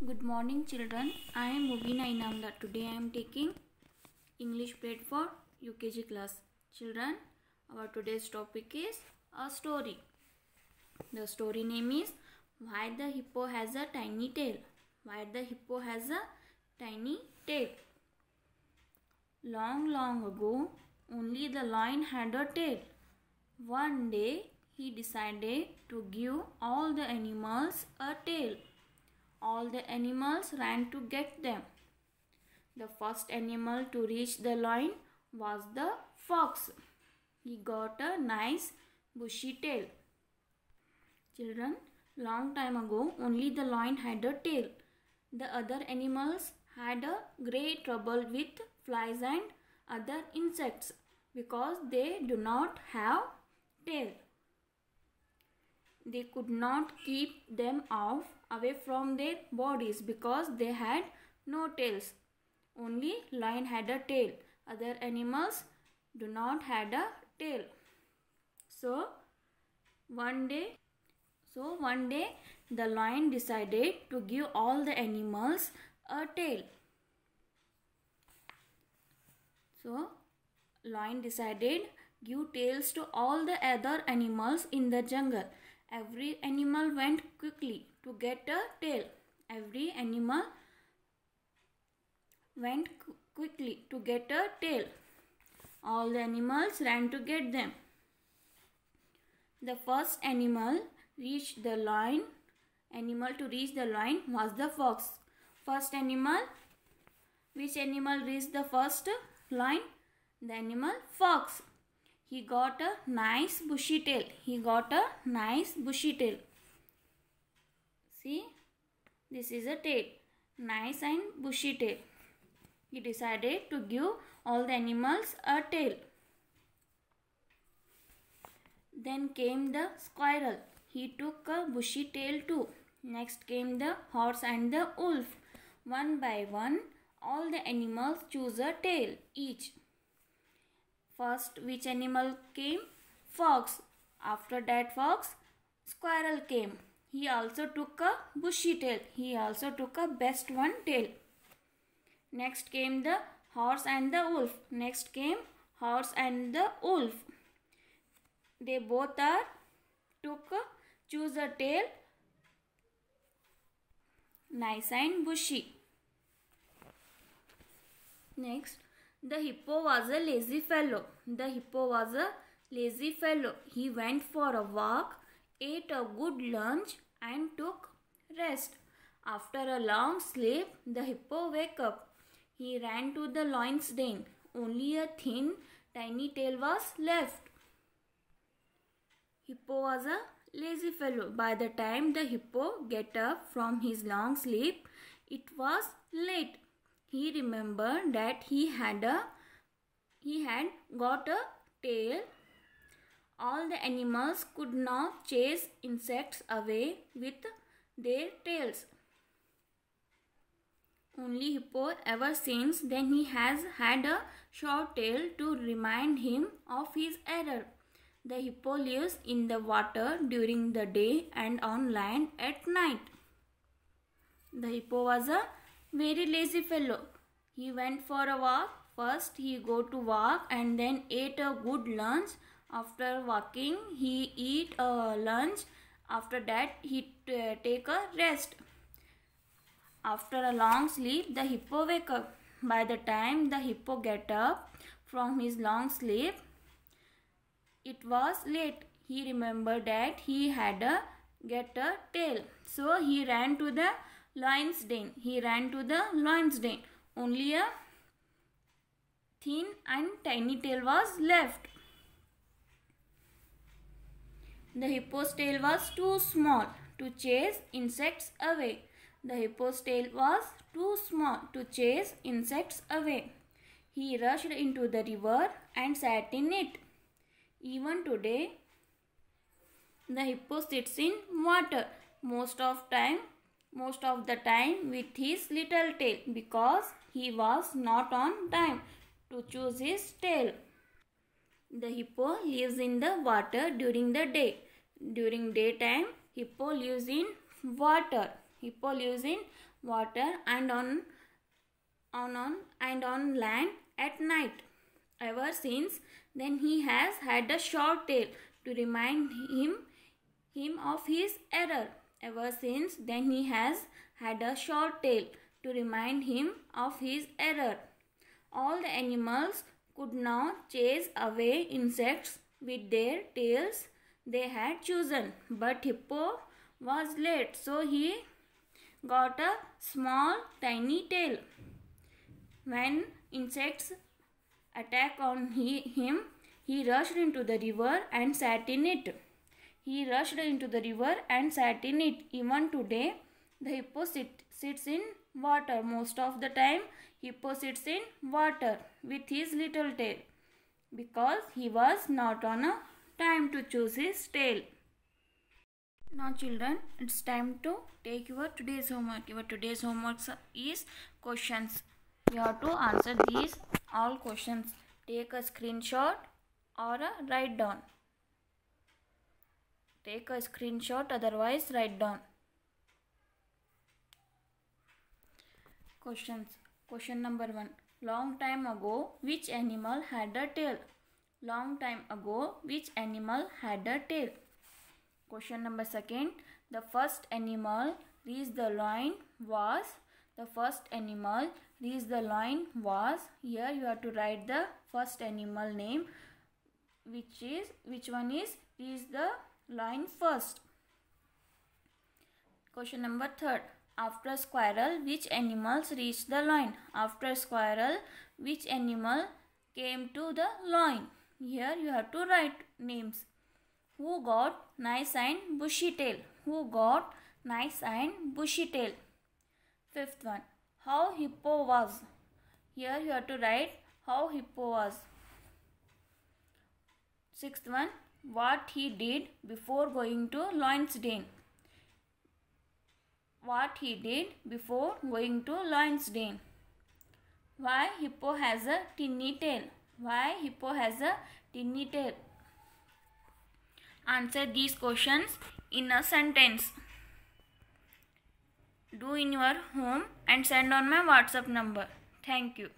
Good morning children. I am Mubina Inamdar. Today I am taking English grade for UKG class. Children, our today's topic is a story. The story name is Why the Hippo Has a Tiny Tail. Why the Hippo has a tiny tail. Long, long ago, only the lion had a tail. One day, he decided to give all the animals a tail. All the animals ran to get them. The first animal to reach the lion was the fox. He got a nice bushy tail. Children, long time ago, only the lion had a tail. The other animals had a great trouble with flies and other insects because they do not have tail. They could not keep them away from their bodies because they had no tails. Only lion had a tail. Other animals do not had a tail. So one day the lion decided to give all the animals a tail. So lion decided give tails to all the other animals in the jungle. Every animal went quickly to get a tail. Every animal went quickly to get a tail. All the animals ran to get them. The first animal reached the lion. Animal to reach the lion was the fox. First animal. Which animal reached the first lion? The animal fox. He got a nice bushy tail. He got a nice bushy tail. See, this is a tail. Nice and bushy tail. He decided to give all the animals a tail. Then came the squirrel. He took a bushy tail too. Next came the horse and the wolf. One by one, all the animals chose a tail each. First, which animal came? Fox. After that fox, squirrel came. He also took a bushy tail. He also took a best one tail. Next came the horse and the wolf. Next came horse and the wolf. They both choose a tail nice and bushy. Next, the hippo was a lazy fellow. The hippo was a lazy fellow. He went for a walk, ate a good lunch and took rest. After a long sleep, the hippo woke up. He ran to the lion's den. Only a thin, tiny tail was left. Hippo was a lazy fellow. By the time the hippo get up from his long sleep, it was late. He remembered that he had got a tail. All the animals could not chase insects away with their tails. Only hippo ever since then he has had a short tail to remind him of his error. The hippo lives in the water during the day and on land at night. The hippo was a very lazy fellow. He went for a walk. First he go to walk and then ate a good lunch. After walking he eat a lunch. After that he take a rest. After a long sleep the hippo wake up. By the time the hippo get up from his long sleep, it was late. He remembered that he had get a tail. So he ran to the lion's den. Only a thin and tiny tail was left. The hippo's tail was too small to chase insects away. He rushed into the river and sat in it. Even today, the hippo sits in water most of the time with his little tail because he was not on time to choose his tail. The hippo lives in the water during the day. During daytime, hippo lives in water. Hippo lives in water and on land at night. Ever since then he has had a short tail to remind him of his error. Ever since then he has had a short tail to remind him of his error. All the animals could now chase away insects with their tails they had chosen, but Hippo was late, so he got a small tiny tail. When insects attacked on him, he rushed into the river and sat in it. Even today, the hippo sits in water. Most of the time, hippo sits in water with his little tail because he was not on a time to choose his tail. Now children, it's time to take your today's homework. Your today's homework is questions. You have to answer these all questions. Take a screenshot or write down. Take a screenshot, otherwise write down. Questions. Question number 1. Long time ago, which animal had a tail? Long time ago, which animal had a tail? Question number 2. The first animal reached the line was. The first animal reached the line was. Here you have to write the first animal name. Which one is reached the line first? Question number 3. After squirrel, which animals reached the line? After squirrel, which animal came to the line? Here you have to write names. Who got nice and bushy tail? Who got nice and bushy tail? 5th one. How hippo was? Here you have to write how hippo was. 6th one. What he did before going to lion's den? What he did before going to lion's den? Why hippo has a tinny tail? Why hippo has a tinny tail? Answer these questions in a sentence. Do in your home and send on my WhatsApp number. Thank you.